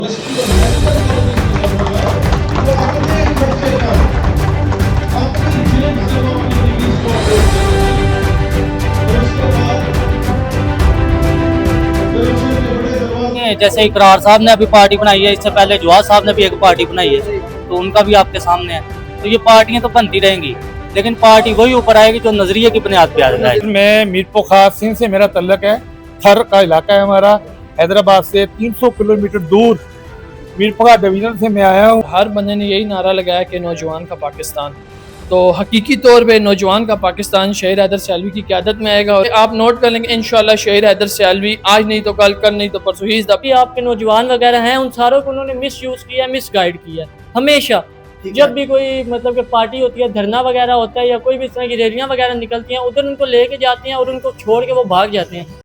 जैसे इकरार साहब ने अभी पार्टी बनाई है, इससे पहले जवाद साहब ने भी एक पार्टी बनाई है, तो उनका भी आपके सामने है। तो ये पार्टियां तो बनती रहेंगी, लेकिन पार्टी वही ऊपर आएगी जो नजरिए की बुनियाद पे आएगा। मैं मीरपुर खास सिंध से मेरा तल्लक है, थर का इलाका है हमारा, हैदराबाद से 300 किलोमीटर दूर मीरपुर डिवीजन से मैं आया हूँ। हर बंदे ने यही नारा लगाया कि नौजवान का पाकिस्तान, तो हकीकी तौर पे नौजवान का पाकिस्तान शहीद हैदर सियालवी की क़यादत में आएगा। आप नोट कर लेंगे इंशाल्लाह शहीद हैदर सियालवी आज नहीं तो कल, कल नहीं तो परसों ही इस आपके नौजवान वगैरह हैं, उन सारों को उन्होंने मिस यूज़ किया, मिस गाइड किया। हमेशा जब भी कोई मतलब कि पार्टी होती है, धरना वगैरह होता है या कोई भी इस तरह की रैलियाँ वगैरह निकलती हैं, उधर उनको लेके जाते हैं और उनको छोड़ के वो भाग जाते हैं।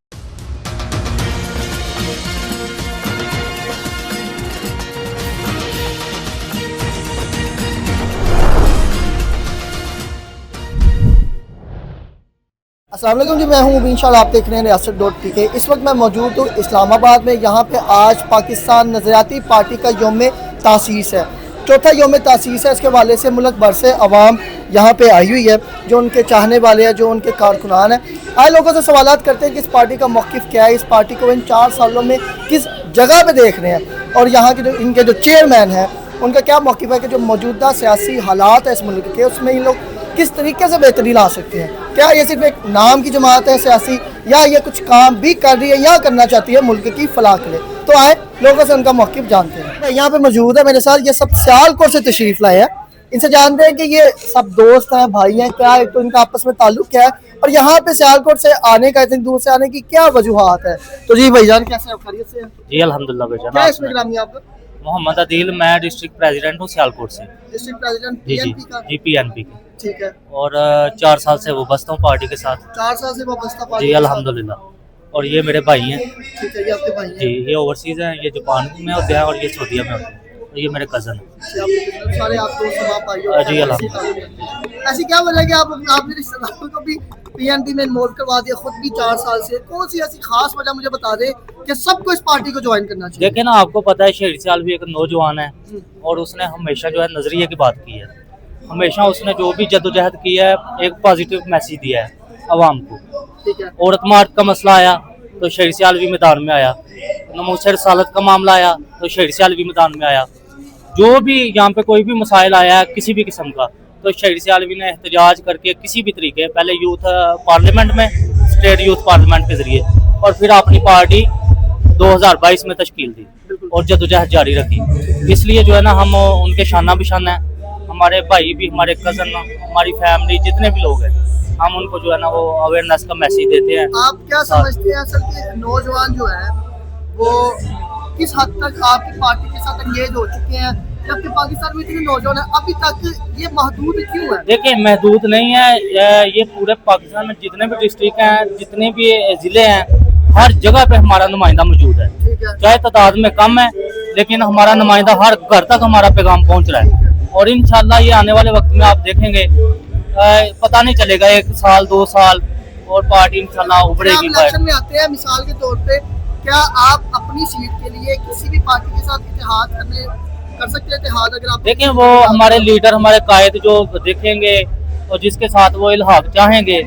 अस्सलाम वालेकुम जी, मैं हूँ मुबीन शाह, आप देख रहे हैं रियासत.pk। इस वक्त मैं मौजूद हूँ इस्लामाबाद में। यहाँ पे आज पाकिस्तान नज़रियाती पार्टी का यौम तासीस है, चौथा यौम तासीस है। इसके हवाले से मुल्क भर से अवाम यहाँ पे आई हुई है, जो उनके चाहने वाले हैं, जो उनके कारकुनान हैं। आए लोगों से सवालात करते हैं कि इस पार्टी का मौक़िफ़ क्या है, इस पार्टी को इन 4 सालों में किस जगह पे देख रहे हैं, और यहाँ के जो इनके जो चेयरमैन हैं उनका क्या मौक़िफ़ है कि जो मौजूदा सियासी हालात है इस मुल्क के, उसमें इन लोग किस तरीके से बेहतरी ला सकते हैं। क्या ये सिर्फ एक नाम की जमात है सियासी, या ये कुछ काम भी कर रही है या करना चाहती है मुल्क की फलाह के लिए। तो आए लोगों से उनका मौक़िफ़ जानते हैं। यहाँ पे मौजूद है मेरे साथ, ये सब सियालकोट से तशरीफ़ लाए हैं। इनसे जानते हैं कि ये सब दोस्त हैं, भाई हैं, क्या एक तो इनका आपस में ताल्लुक़ क्या है, और यहाँ पे सियालकोट से आने का, इतनी दूर से आने की क्या वजूहात है। तो जी भाईजान, कैसे आप, खैरियत से हैं? जी अल्हम्दुलिल्लाह भाईजान। क्या इसमें ग्रामी आपका? मोहम्मद अदील, मैं डिस्ट्रिक्ट प्रेसिडेंट हूँ सियालकोट से। डिस्ट्रिक्ट प्रेसिडेंट जी पीएनपी का? जी पीएनपी की। ठीक है। और 4 साल से वाबस्ता हूँ पार्टी के साथ। 4 साल से वाबस्ता पार्टी जी के साथ? अल्हम्दुलिल्लाह। और ये मेरे भाई हैं। ठीक है, ये आपके भाई हैं? जी, ये ओवरसीज हैं, ये जापान में होते हैं और ये सऊदीया में होते हैं, और ये मेरे कज़न हैं। सारे आप दोस्त हैं, आप भाई हो? जी अल्हम्दुलिल्लाह। ऐसी क्या वजह है कि आपने रिश्तेदारों को भी पीएनपी में इन्वॉल्व करवा दिया, खुद भी 4 साल से? कौन सी ऐसी खास वजह मुझे बता दे कि सबको इस पार्टी को ज्वाइन करना चाहिए? देखिए ना, आपको पता है शहीद सियालवी एक नौजवान है, और उसने हमेशा जो है नजरिए की बात की है। हमेशा उसने जो भी जद्दोजहद की है, एक पॉजिटिव मैसेज दिया है आवाम को। ठीक है। औरत मार्च का मसला आया तो शहीद सियालवी मैदान में आया, नमूसर रसालत का मामला आया तो शहीद सियालवी मैदान में आया। जो भी यहाँ पे कोई भी मसाइल आया है किसी भी किस्म का, तो शहीद सियालवी ने एहतजाज करके किसी भी तरीके, पहले यूथ पार्लियामेंट में, स्टेट यूथ पार्लियामेंट के जरिए, और फिर अपनी पार्टी 2022 में तश्कील दी और जद्दोजहद जारी रखी। इसलिए जो है ना, हम उनके शाना बिशाना है, हमारे भाई भी, हमारे कज़न, हमारी फैमिली, जितने भी लोग हैं, हम उनको जो है ना वो अवेयरनेस का मैसेज देते हैं। आप क्या समझते हैं असल के नौजवान जो है वो किस हद तक आपकी पार्टी के साथ एंगेज हो चुके हैं, जबकि पाकिस्तान में इतने नौजवान हैं, अभी तक ये महदूद क्यों है? देखिए, महदूद नहीं है, ये पूरे पाकिस्तान में जितने भी डिस्ट्रिक्ट हैं, जितने भी ज़िले हैं, हर जगह पे हमारा नुमाइंदा मौजूद है। चाहे तादाद में कम है, लेकिन हमारा नुमाइंदा हर घर तक हमारा पैगाम पहुंच रहा है। और इंशाल्लाह ये आने वाले वक्त में आप देखेंगे, पता नहीं चलेगा 1 साल 2 साल, और पार्टी इंशाल्लाह उभरेगी। इलेक्शन में आते हैं, मिसाल के तौर पे क्या आप अपनी सीट के लिए किसी भी पार्टी के साथ इत्तेहाद कर सकते हैं? इत्तेहाद अगर आप देखें, वो हमारे लीडर, हमारे कायद जो देखेंगे और जिसके साथ वो इल्हाक चाहेंगे,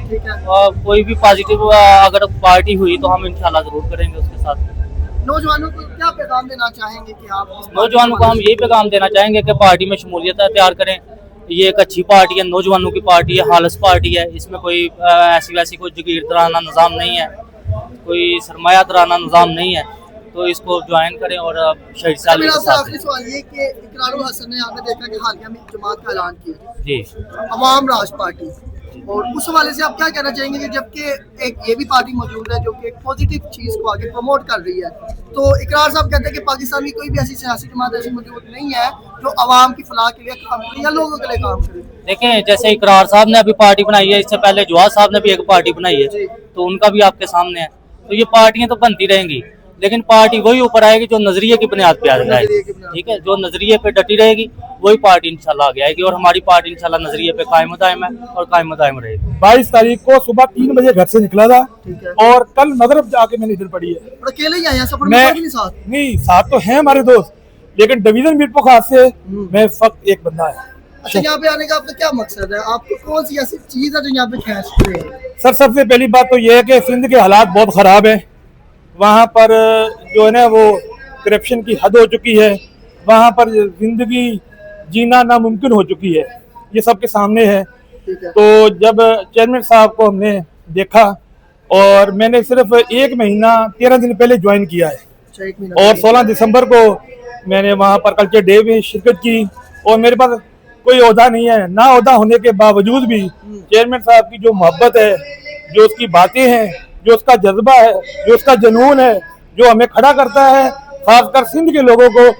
और कोई भी पॉजिटिव अगर पार्टी हुई तो हम इंशाल्लाह जरूर करेंगे उसके साथ। नौजवानों को क्या पैगाम देना चाहेंगे कि आप? नौजवानों को हम यही पैगाम देना चाहेंगे कि पार्टी में शमूलियत तैयार करें। ये एक अच्छी पार्टी है, नौजवानों की पार्टी है, खालिस पार्टी है। इसमें कोई ऐसी वैसी कोई जगीरदाराना निज़ाम नहीं है, कोई सरमायादाराना निज़ाम नहीं है। तो इसको ज्वाइन करें और शहीद सियालवी के साथ। आखिरी सवाल ये कि इकरारुल हसन ने आपने देखा कि हालिया में जमात का ऐलान किया जी, अवाम राज पार्टी, और उस हवाले से आप क्या कहना चाहेंगे कि जबकि एक ये भी पार्टी मौजूद है जो कि एक पॉजिटिव चीज़ को आगे प्रमोट कर रही है, तो इकरार साहब कहते हैं कि पाकिस्तान में कोई भी ऐसी सियासी जमात ऐसी मौजूद नहीं है जो आवाम की फलाह के लिए काम करे या लोगों के लिए काम करे? देखें, जैसे इकरार साहब ने अभी पार्टी बनाई है, इससे पहले जवाद साहब ने भी एक पार्टी बनाई है, तो उनका भी आपके सामने है। तो ये पार्टियां तो बनती रहेंगी, लेकिन पार्टी वही ऊपर आएगी जो नजरिए की बुनियाद पे आएगी। ठीक है, जो नजरिए पे डटी रहेगी वही पार्टी इंशाल्लाह आगे आएगी, और हमारी पार्टी इंशाल्लाह नजरिए पे कायम दायम है और कायम दायम रहेगी। 22 तारीख को सुबह 3 बजे घर से निकला था, और कल नजरब जाके मैंने इधर पड़ी है। अकेले ही आए हैं सफर में? नहीं, साथ तो हैं हमारे दोस्त, लेकिन डिवीजन मीरपुर खास से मैं फक्त एक बंदा है। अच्छा, यहाँ पे आने का आपका क्या मकसद है? आपको कौन सी ऐसी चीज है जो यहाँ पे खींच रही है? सर सबसे पहली बात तो ये है कि सिंध के हालात बहुत ख़राब है। वहाँ पर जो है ना वो करप्शन की हद हो चुकी है, वहाँ पर ज़िंदगी जीना नामुमकिन हो चुकी है, ये सबके सामने है। तो जब चेयरमैन साहब को हमने देखा, और मैंने सिर्फ 1 महीना 13 दिन पहले ज्वाइन किया है, अच्छा, 1 महीना और 16 दिसंबर को मैंने वहाँ पर कल्चर डे में शिरकत की। और मेरे पास कोई ओहदा नहीं है, ना ओहदा होने के बावजूद भी चेयरमैन साहब की जो मोहब्बत है, जो उसकी बातें हैं, जो उसका जज्बा है, जो उसका जुनून है, जो हमें खड़ा करता है, खासकर सिंध के लोगों को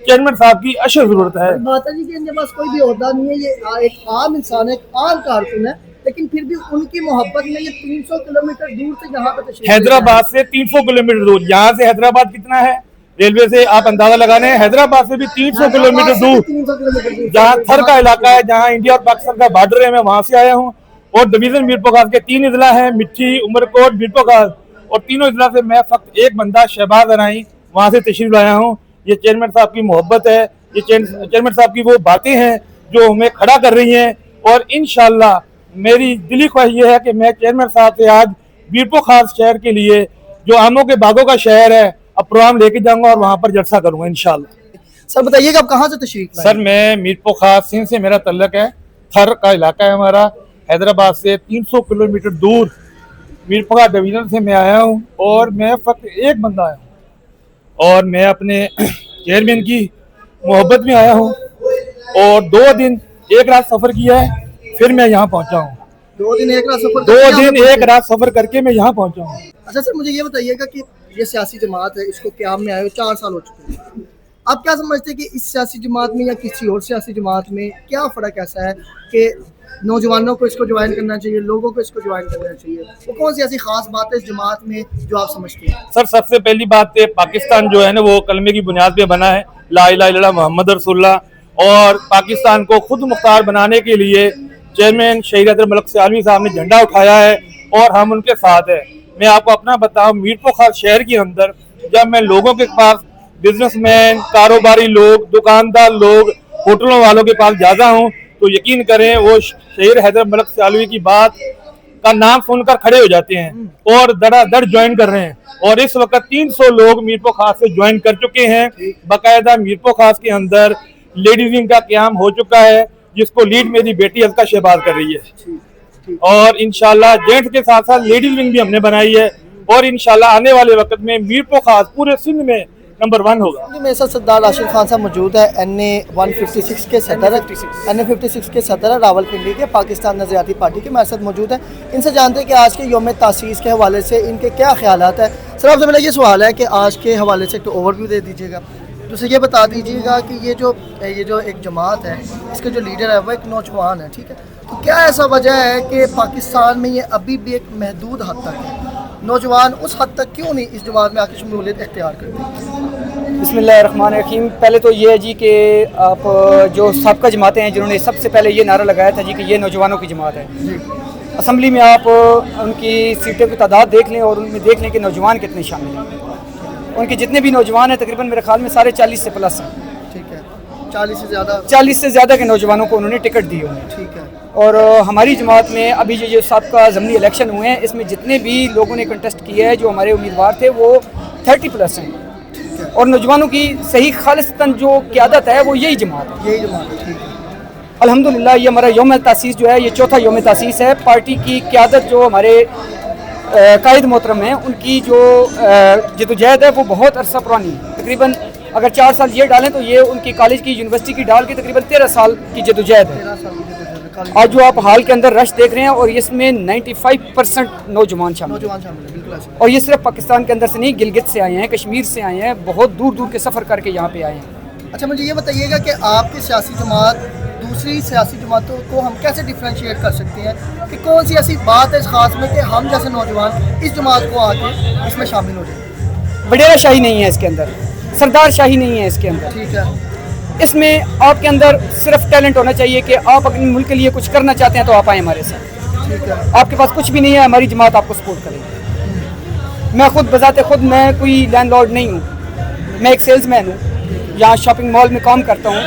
चेयरमैन साहब की अशद जरूरत है। माता जी के इनके पास कोई भी ओहदा नहीं है, ये एक आम इंसान है, एक आम कारकुन है, लेकिन फिर भी उनकी मोहब्बत में ये 300 किलोमीटर दूर से यहाँ पे तशरीफ हैदराबाद से 300 किलोमीटर दूर, यहाँ से हैदराबाद कितना है रेलवे से आप अंदाजा लगाने, हैदराबाद से भी 300 किलोमीटर दूर, 300 किलोमीटर दूर जहाँ थर का इलाका है, जहाँ इंडिया और पाकिस्तान का बॉर्डर है, मैं वहाँ से आया हूँ। और डिवीजन मीरपुर खास के 3 अजला हैं, मिट्टी, उमरकोट, मीरपुर खास, और तीनों अजला से मैं फक्त एक बंदा शहबाज अनाई वहाँ से तशरीफ लाया हूँ। ये चेयरमैन साहब की मोहब्बत है, ये चेयरमैन साहब की वो बातें हैं जो हमें खड़ा कर रही हैं। और इंशाल्लाह मेरी दिली ख्वाहिश ये है कि मैं चेयरमैन साहब से आज मीरपुर खास शहर के लिए, जो आमों के बागों का शहर है, अब प्रोग्राम लेके जाऊंगा और वहाँ पर जलसा करूंगा इंशाल्लाह। सर बताइएगा आप कहाँ से तशरीफ लाए? सर मैं मीरपुर खास सिंध से मेरा तल्लक है, थर का इलाका है हमारा, हैदराबाद से 300 किलोमीटर दूर मीरपुर डिवीजन से मैं आया हूँ, और मैं फक्त एक बंदा आया हूँ, और मैं अपने चेयरमैन की मोहब्बत में आया हूँ, और 2 दिन 1 रात सफ़र किया है, फिर मैं यहाँ पहुँचा हूँ। 2 दिन 1 रात सफर 2 दिन 1 रात सफ़र करके मैं यहाँ पहुँचा हूँ। अच्छा सर, मुझे ये बताइएगा कि ये सियासी जमात है, इसको क़याम में आए हुए 4 साल हो चुके हैं, आप क्या समझते हैं कि इस सियासी जमात में या किसी और सियासी जमात में क्या फ़र्क ऐसा है कि नौजवानों को इसको ज्वाइन करना चाहिए, लोगों को इसको ज्वाइन करना चाहिए? वो कौन सी ऐसी खास बात है इस जमात में जो आप समझते हैं? सर सबसे पहली बात है, पाकिस्तान जो है ना वो कलमे की बुनियाद पे बना है, ला इलाहा इल्लल्लाह मोहम्मद रसूलुल्लाह, और पाकिस्तान को खुद मुख्तार बनाने के लिए चेयरमैन शहीद हैदर मलिक सियालवी साहब ने झंडा उठाया है, और हम उनके साथ हैं। मैं आपको अपना बताऊं, मीरपुर खास शहर के अंदर जब मैं लोगों के पास, बिजनेसमैन, कारोबारी लोग, दुकानदार लोग, होटलों वालों के पास जाता हूँ, तो यकीन करें वो शहीद हैदर मलिक सियालवी की बात का नाम सुनकर खड़े हो जाते हैं और धड़ाधड़ ज्वाइन कर रहे हैं। और इस वक्त 300 लोग मीरपुर खास से ज्वाइन कर चुके हैं। बाकायदा मीरपुर खास के अंदर लेडीज विंग का क़याम हो चुका है, जिसको लीड मेरी बेटी अलका शहबाज कर रही है, और इंशाल्लाह जेंट्स के साथ साथ लेडीज विंग भी हमने बनाई है, और इंशाल्लाह आने वाले वक्त में मीरपुर खास पूरे सिंध में नंबर 1 होगा। मेरे साथ सरदार राशिद खान साहब मौजूद है, NA 156 के सदर, NA 56 के सदर रावलपिंडी के पाकिस्तान नज़रियाती पार्टी के मेरे साथ मौजूद है। इनसे जानते हैं कि आज के यौम तासीस के हवाले से इनके क्या ख्यालात है। सर आपसे मेरा ये सवाल है कि आज के हवाले से एक तो ओवरव्यू दे दीजिएगा, दूसरा ये बता दीजिएगा कि ये जो एक जमात है, इसके जो लीडर है वो एक नौजवान है, ठीक है, तो क्या ऐसा वजह है कि पाकिस्तान में ये अभी भी एक महदूद हद तक है, नौजवान उस हद तक क्यों नहीं इस जमात में आके शमूलियत इख्तियार करते? बिस्मिल्लाहिर्रहमानिर्रहीम। पहले तो ये है जी कि आप जो सबका जमातें हैं जिन्होंने सबसे पहले ये नारा लगाया था जी कि ये नौजवानों की जमात है, असम्बली में आप उनकी सीटों की तादाद देख लें और उनमें देख लें कि नौजवान कितने शामिल हैं। उनके जितने भी नौजवान हैं तकरीबन मेरे ख्याल में सारे 40 से प्लस हैं, ठीक है, 40 से ज़्यादा के नौजवानों को उन्होंने टिकट दिए हुए हैं, ठीक है। और हमारी जमात में अभी जो सबका ज़मीनी इलेक्शन हुए हैं, इसमें जितने भी लोगों ने कंटेस्ट किया है, जो हमारे उम्मीदवार थे वो 30 प्लस हैं, और नौजवानों की सही खालिस्तन जो क़यादत है वो यही जमात है, ठीक है। अल्हम्दुलिल्लाह ये हमारा यौम तासीस जो है ये चौथा यौम तासीस है। पार्टी की क़यादत जो हमारे कायद मोहतरम हैं, उनकी जो जदोजहद है वो बहुत अरसा पुरानी है। तकरीबन अगर 4 साल ये डालें तो ये उनकी कॉलेज की यूनिवर्सिटी की डाल के तकरीबन 13 साल की जदोजहद है। आज जो आप हाल के अंदर रश देख रहे हैं, और इसमें 95% नौजवान शामिल है, और ये सिर्फ पाकिस्तान के अंदर से नहीं, गिलगित से आए हैं, कश्मीर से आए हैं, बहुत दूर दूर के सफ़र करके यहाँ पे आए हैं। अच्छा मुझे ये बताइएगा कि आपकी सियासी जमात दूसरी सियासी जमातों को हम कैसे डिफ्रेंशिएट कर सकते हैं, कि कौन सी ऐसी बात है इस खास में कि हम जैसे नौजवान इस जमात को आके इसमें शामिल हो जाए? वडेरा शाही नहीं है इसके अंदर, सरदार शाही नहीं है इसके अंदर, ठीक है। इसमें आपके अंदर सिर्फ टैलेंट होना चाहिए कि आप अपने मुल्क के लिए कुछ करना चाहते हैं तो आप आए हमारे साथ, ठीक है। आपके पास कुछ भी नहीं है, हमारी जमात आपको सपोर्ट करेगी। मैं खुद बजाते खुद मैं कोई लैंडलॉर्ड नहीं हूँ, मैं एक सेल्समैन हूँ। यहाँ शॉपिंग मॉल में काम करता हूँ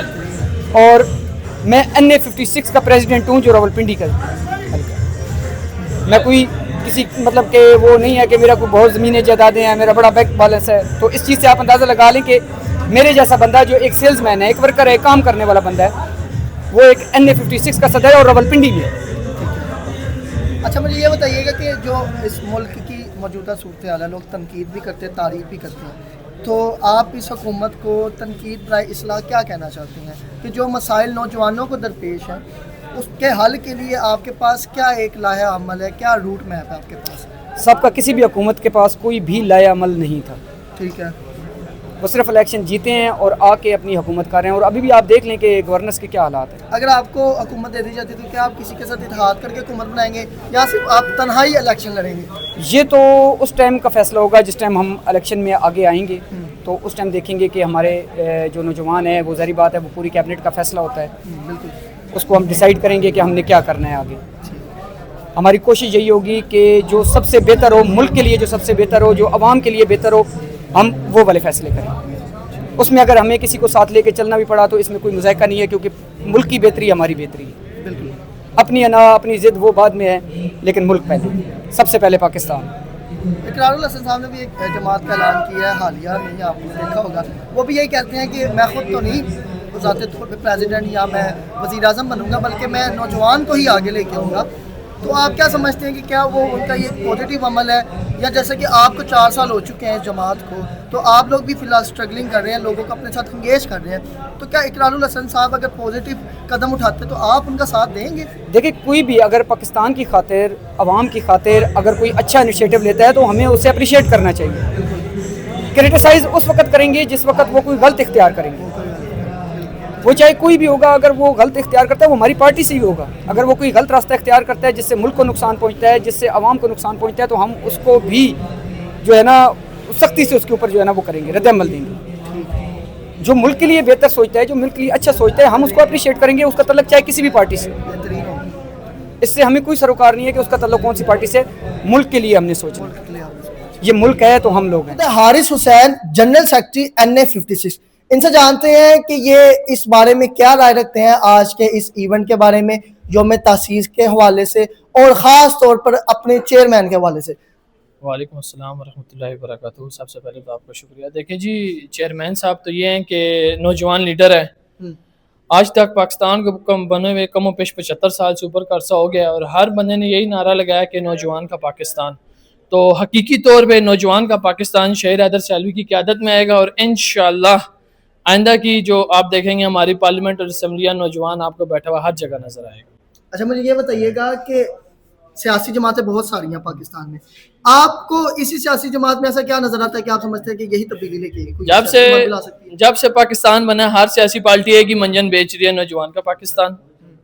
और मैं NA56 का प्रेसिडेंट हूँ जो रावलपिंडी का मैं कोई किसी मतलब कि वो नहीं है कि मेरा कोई बहुत ज़मीनें जायदादें हैं, मेरा बड़ा बैंक बैलेंस है। तो इस चीज़ से आप अंदाज़ा लगा लें कि मेरे जैसा बंदा जो एक सेल्समैन है, एक वर्कर है, काम करने वाला बंदा है, वो एक NA56 का सदर है और रावलपिंडी में है। अच्छा मुझे ये बताइएगा कि जो इस मुल्क की मौजूदा सूरत हाल है, लोग तनकीद भी करते हैं, तारीफ़ भी करते हैं, तो आप इस हुकूमत को तनकीद बराए इस्लाह क्या कहना चाहते हैं कि जो मसाइल नौजवानों को दरपेश हैं उसके हल के लिए आपके पास क्या एक लाया अमल है, क्या रूट मैप है आपके पास? सबका किसी भी हुकूमत के पास कोई भी लाया अमल नहीं था। ठीक है, वो सिर्फ इलेक्शन जीते हैं और आके अपनी हुकूमत कर रहे हैं। और अभी भी आप देख लें कि गवर्नेंस के क्या हालात हैं। अगर आपको हुकूमत दे दी जाती तो क्या आप किसी के साथ इत्तेहाद करके हुकूमत बनाएंगे या सिर्फ आप तन्हाई इलेक्शन लड़ेंगे? ये तो उस टाइम का फैसला होगा जिस टाइम हम इलेक्शन में आगे आएंगे, तो उस टाइम देखेंगे कि हमारे जो नौजवान है, वो ज़ाहिर बात है वो पूरी कैबिनेट का फैसला होता है, बिल्कुल, उसको हम डिसाइड करेंगे कि हमने क्या करना है आगे। हमारी कोशिश यही होगी कि जो सबसे बेहतर हो, मुल्क के लिए जो सबसे बेहतर हो, जो आवाम के लिए बेहतर हो, हम वो वाले फैसले करें। उसमें अगर हमें किसी को साथ लेके चलना भी पड़ा तो इसमें कोई मुज़ायका नहीं है, क्योंकि मुल्क की बेहतरी हमारी बेहतरी है। बिल्कुल, अपनी अना अपनी ज़िद वो बाद में है, लेकिन मुल्क पहले, सबसे पहले पाकिस्तान। इकरारुल हसन साहब ने भी एक जमात का ऐलान किया है हालिया में, ही आपने देखा होगा, वो भी यही कहते हैं कि मैं खुद तो नहीं ज़ाती तौर पे प्रेसिडेंट या मैं वज़ीर आज़म बनूंगा, बल्कि मैं नौजवान को ही आगे लेके आऊँगा। तो आप क्या समझते हैं कि क्या वो उनका ये पॉजिटिव अमल है, या जैसे कि आपको 4 साल हो चुके हैं इस जमात को, तो आप लोग भी फ़िलहाल स्ट्रगलिंग कर रहे हैं, लोगों को अपने साथ इंगेज कर रहे हैं, तो क्या इकरारुल हसन साहब अगर पॉजिटिव कदम उठाते तो आप उनका साथ देंगे? देखिए, कोई भी अगर पाकिस्तान की खातिर, आवाम की खातिर अगर कोई अच्छा इनिशिएटिव लेता है तो हमें उसे अप्रिशिएट करना चाहिए। क्रिटिसाइज़ उस वक्त करेंगे जिस वक्त वो कोई गलत इख्तियार करेंगे, वो चाहे कोई भी होगा। अगर वो गलत इख्तियार करता है वो हमारी पार्टी से ही होगा। अगर वो कोई गलत रास्ता इख्तियार करता है जिससे मुल्क को नुकसान पहुंचता है, जिससे आवाम को नुकसान पहुंचता है, तो हम उसको भी जो है ना सख्ती से उसके ऊपर जो है ना वो करेंगे, रद्द-ए-अमल देंगे। जो मुल्क के लिए बेहतर सोचता है, जो मुल्क के लिए अच्छा सोचता है, हम उसको अप्रिशिएट करेंगे, उसका तल्लुक चाहे किसी भी पार्टी से। बेहतरीन होगी, इससे हमें कोई सरोकार नहीं है कि उसका तल्लुक कौन सी पार्टी से, मुल्क के लिए हमने सोचना। मुल्क के लिए आप ये मुल्क है तो हम लोग हैं। Haris Hussain, general secretary NA56, इनसे जानते हैं कि ये इस बारे में क्या राय रखते हैं आज के इस इवेंट के बारे में, यौम तासीस के हवाले से और ख़ास तौर पर अपने चेयरमैन के हवाले से। वालेकुम अस्सलाम वरहमतुल्लाहि वबरकातुहू। सबसे पहले तो आपका शुक्रिया। देखिए जी, चेयरमैन साहब तो ये हैं कि नौजवान लीडर है। आज तक पाकिस्तान को बने हुए कम पेश 75 साल से ऊपर का अरसा हो गया, और हर बंदे ने यही नारा लगाया कि नौजवान का पाकिस्तान। तो हकीकी तौर पे नौजवान का पाकिस्तान शहीद हैदर सियालवी की क़यादत में आएगा, और इंशाअल्लाह आइंदा की जो आप देखेंगे हमारी पार्लियामेंट और असम्बलियाँ, नौजवान आपको बैठा हुआ हर जगह नजर आएगा। अच्छा मुझे ये बताइएगा कि सियासी जमातें बहुत सारी हैं पाकिस्तान में, आपको इसी सियासी जमात में ऐसा क्या नजर आता है कि आप समझते हैं कि यही तब्दीली लेके आएगी? कोई सियासी जमात भी ला सकती है? जब से पाकिस्तान बना, हर सियासी पार्टी है कि मंजन बेच रही है नौजवान का पाकिस्तान।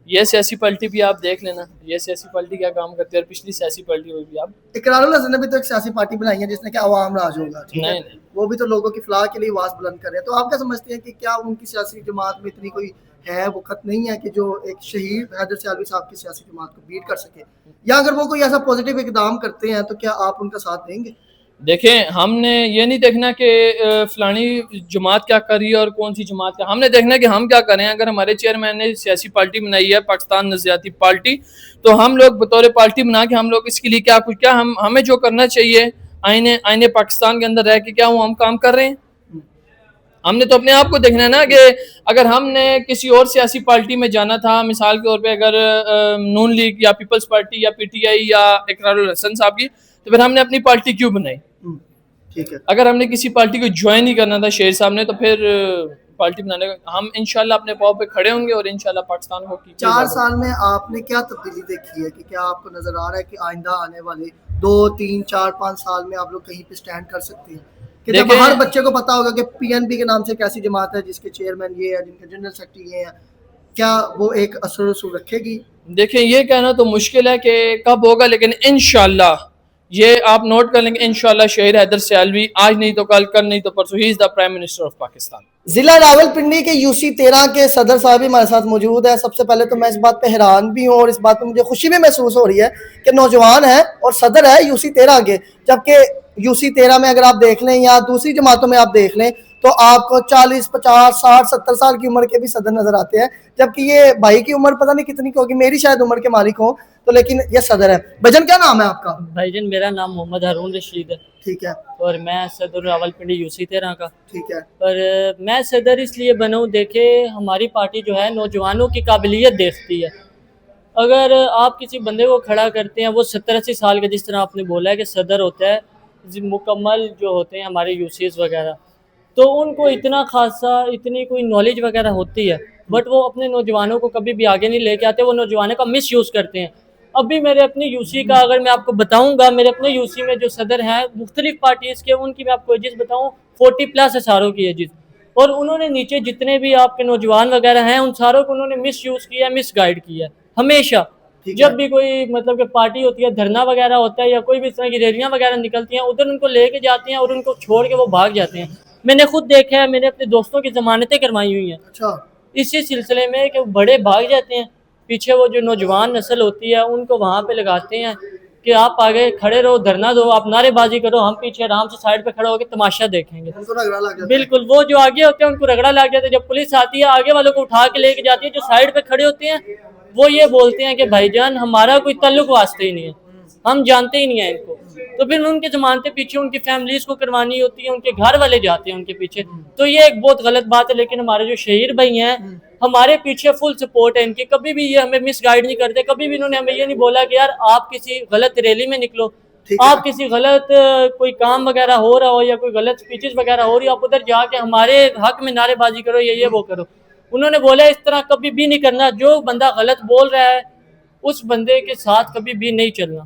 ये सियासी पार्टी भी आप देख लेना, ये सियासी पार्टी क्या काम करती है, और पिछली सियासी पार्टी में भी आप इकरारुल हसन ने भी तो एक सियासी पार्टी बनाई है जिसने कि अवाम राज होगा, ठीक है? नहीं। वो भी तो लोगों की फलाह के लिए आवाज़ बुलंद कर रहे हैं। तो आप क्या समझते हैं कि क्या उनकी सियासी जमात में इतनी कोई है वक़्त नहीं है कि जो एक शहीद हैदर सियालवी साहब की सियासी जमात को बीट कर सके, या अगर वो कोई ऐसा पॉजिटिव इकदाम करते हैं तो क्या आप उनका साथ देंगे? देखें, हमने ये नहीं देखना कि फलानी जमात क्या कर रही है और कौन सी जमात क्या, हमने देखना कि हम क्या करें। अगर हमारे चेयरमैन ने सियासी पार्टी बनाई है पाकिस्तान नज़रियाती पार्टी, तो हम लोग बतौर पार्टी बना के हम लोग इसके लिए क्या हमें जो करना चाहिए आईने पाकिस्तान के अंदर रह के क्या वो हम काम कर रहे हैं। हमने तो अपने आप को देखना है ना कि अगर हमने किसी और सियासी पार्टी में जाना था, मिसाल के तौर पे अगर नून लीग या पीपल्स पार्टी या PTI या इकरारुल हसन साहब की, तो फिर हमने अपनी पार्टी क्यों बनाई? ठीक है, अगर हमने किसी पार्टी को ज्वाइन नहीं करना था शेर साहब ने, तो फिर पार्टी बनाने का हम इंशाल्लाह अपने पाँव पे खड़े होंगे और इंशाल्लाह पाकिस्तान को 4 साल में आपने क्या तब्दीली देखी है कि क्या आपको नजर आ रहा है कि आइंदा आने वाले 2, 3, 4, 5 साल में आप लोग कहीं पे स्टैंड कर सकते हैं? कि जब हर बच्चे को पता होगा कि PNP के नाम से एक ऐसी जमात है जिसके चेयरमैन ये है, जिनके जनरल सेक्रेटरी ये है, क्या वो एक असर रसूल रखेगी? देखें, ये कहना तो मुश्किल है कि कब होगा, लेकिन इंशाल्लाह ये आप नोट कर लेंगे, इंशाल्लाह शहीद हैदर सियालवी आज नहीं तो कल नहीं तो परसों, he is the prime minister of Pakistan. जिला रावलपिंडी के UC 13 के सदर साहब भी हमारे साथ मौजूद है। सबसे पहले तो मैं इस बात पे हैरान भी हूँ और इस बात पे मुझे खुशी भी महसूस हो रही है कि नौजवान है और सदर है UC 13 के, जबकि UC 13 में अगर आप देख लें या दूसरी जमातों में आप देख लें تو آپ کو 40 50 60 70 سال کی عمر کے بھی صدر نظر آتے ہیں, جبکہ یہ بھائی کی عمر پتہ نہیں کتنی کی ہوگی, میری شاید عمر کے مالک ہوں تو, لیکن یہ صدر ہے. بھجن کیا نام ہے آپ کا؟ بھائی جان میرا نام محمد ہارون رشید ہے. ٹھیک ہے. اور میں صدر راولپنڈی یوسی 13 کا. ٹھیک ہے. اور میں صدر اس لیے بنا ہوں, دیکھے ہماری پارٹی جو ہے نوجوانوں کی قابلیت دیکھتی ہے. اگر آپ کسی بندے کو کھڑا کرتے ہیں, وہ 70-80 سال کا, جس طرح آپ نے بولا ہے کہ صدر ہوتا ہے, مکمل جو ہوتے ہیں ہمارے یوسیز وغیرہ, تو ان کو اتنا خاصا اتنی کوئی نالج وغیرہ ہوتی ہے, بٹ وہ اپنے نوجوانوں کو کبھی بھی آگے نہیں لے کے آتے, وہ نوجوانوں کا مس یوز کرتے ہیں. ابھی میرے اپنے یوسی کا اگر میں آپ کو بتاؤں گا, میرے اپنے یوسی میں جو صدر ہیں مختلف پارٹیز کے, ان کی میں آپ کو ایجز بتاؤں 40+ ہے ساروں کی ایجز, اور انہوں نے نیچے جتنے بھی آپ کے نوجوان وغیرہ ہیں ان ساروں کو انہوں نے مس یوز کیا ہے, مس گائیڈ کیا ہے. ہمیشہ جب بھی کوئی مطلب کہ پارٹی ہوتی ہے, دھرنا وغیرہ ہوتا ہے یا کوئی بھی اس طرح کی ریلیاں وغیرہ نکلتی ہیں, ادھر ان کو لے کے جاتے ہیں اور ان کو چھوڑ کے وہ بھاگ جاتے ہیں. میں نے خود دیکھا ہے, میں نے اپنے دوستوں کی ضمانتیں کروائی ہوئی ہیں اچھا. اسی سلسلے میں کہ بڑے بھاگ جاتے ہیں, پیچھے وہ جو نوجوان نسل ہوتی ہے ان کو وہاں پہ لگاتے ہیں کہ آپ آگے کھڑے رہو, دھرنا دو, آپ نعرے بازی کرو, ہم پیچھے آرام سے سائڈ پہ کھڑے ہو کے تماشا دیکھیں گے. بالکل, وہ جو آگے ہوتے ہیں ان کو رگڑا لگ جاتا ہے. جب پولیس آتی ہے آگے والوں کو اٹھا کے لے کے جاتی ہے, جو سائڈ پہ کھڑے ہوتے ہیں وہ یہ بولتے ہیں کہ بھائی جان ہمارا کوئی تعلق واسطہ ہی نہیں ہے, ہم جانتے ہی نہیں ہیں ان کو. تو پھر ان کے ضمانتیں پیچھے ان کی فیملیز کو کروانی ہوتی ہے, ان کے گھر والے جاتے ہیں ان کے پیچھے. تو یہ ایک بہت غلط بات ہے, لیکن ہمارے جو شہیر بھائی ہیں ہمارے پیچھے فل سپورٹ ہے ان کی, کبھی بھی یہ ہمیں مس گائیڈ نہیں کرتے. کبھی بھی انہوں نے ہمیں یہ نہیں بولا کہ یار آپ کسی غلط ریلی میں نکلو, آپ کسی غلط کوئی کام وغیرہ ہو رہا ہو یا کوئی غلط اسپیچز وغیرہ ہو رہی ہے, آپ ادھر جا کے ہمارے حق میں نعرے بازی کرو یا یہ وہ کرو. انہوں نے بولا اس طرح کبھی بھی نہیں کرنا, جو بندہ غلط بول رہا ہے اس بندے کے ساتھ کبھی بھی نہیں چلنا,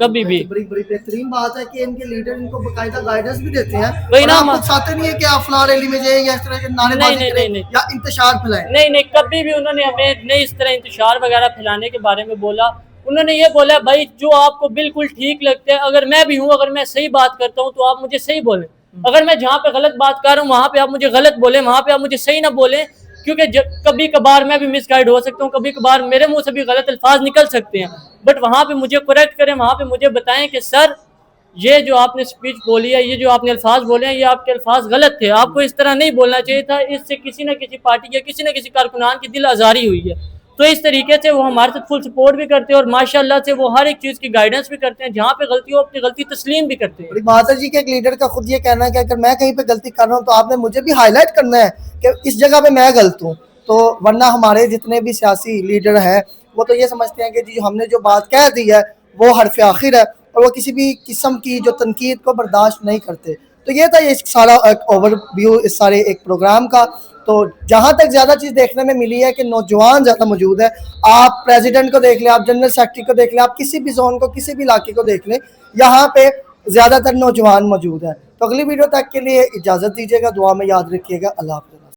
کبھی بھی. بڑی بہترین بات ہے کہ ان کے لیڈر ان کو باقاعدہ گائیڈنس بھی دیتے ہیں, وہی نا, آپ چاہتے نہیں ہے کہ آپ فلاں ریلی میں جائیں یا اس طرح کے نعرے بازی کریں یا انتشار پھیلائیں. نہیں, کبھی بھی انہوں نے ہمیں نہیں اس طرح انتشار وغیرہ پھیلانے کے بارے میں بولا. انہوں نے یہ بولا بھائی جو آپ کو بالکل ٹھیک لگتا ہے, اگر میں بھی ہوں, اگر میں صحیح بات کرتا ہوں تو آپ مجھے صحیح بولیں, اگر میں جہاں پہ غلط بات کر رہا ہوں وہاں پہ آپ مجھے غلط بولیں, وہاں پہ آپ مجھے صحیح نہ بولیں, کیونکہ کبھی کبھار میں بھی مس گائیڈ ہو سکتا ہوں, کبھی کبھار میرے منہ سے بھی غلط الفاظ نکل سکتے ہیں, بٹ وہاں پہ مجھے کریکٹ کریں, وہاں پہ مجھے بتائیں کہ سر یہ جو آپ نے سپیچ بولی ہے, یہ جو آپ نے الفاظ بولے ہیں, یہ آپ کے الفاظ غلط تھے, آپ کو اس طرح نہیں بولنا چاہیے تھا, اس سے کسی نہ کسی پارٹی یا کسی نہ کسی کارکنان کی دل آزاری ہوئی ہے. تو اس طریقے سے وہ ہمارے ساتھ فل سپورٹ بھی کرتے ہیں, اور ماشاءاللہ سے وہ ہر ایک چیز کی گائیڈنس بھی کرتے ہیں, جہاں پہ غلطی ہو اپنی غلطی تسلیم بھی کرتے ہیں. مہاتر جی کے ایک لیڈر کا خود یہ کہنا ہے کہ اگر میں کہیں پہ غلطی کر رہا ہوں تو آپ نے مجھے بھی ہائی لائٹ کرنا ہے کہ اس جگہ پہ میں غلط ہوں. تو ورنہ ہمارے جتنے بھی سیاسی لیڈر ہیں وہ تو یہ سمجھتے ہیں کہ جی ہم نے جو بات کہہ دی ہے وہ حرف آخر ہے, اور وہ کسی بھی قسم کی جو تنقید کو برداشت نہیں کرتے. تو یہ تھا یہ سارا ایک اوور ویو اس سارے ایک پروگرام کا. تو جہاں تک زیادہ چیز دیکھنے میں ملی ہے کہ نوجوان زیادہ موجود ہے. آپ پریزیڈنٹ کو دیکھ لیں, آپ جنرل سیکرٹری کو دیکھ لیں, آپ کسی بھی زون کو, کسی بھی علاقے کو دیکھ لیں, یہاں پہ زیادہ تر نوجوان موجود ہیں. تو اگلی ویڈیو تک کے لیے اجازت دیجیے گا, دعا میں یاد رکھیے گا. اللہ حافظ.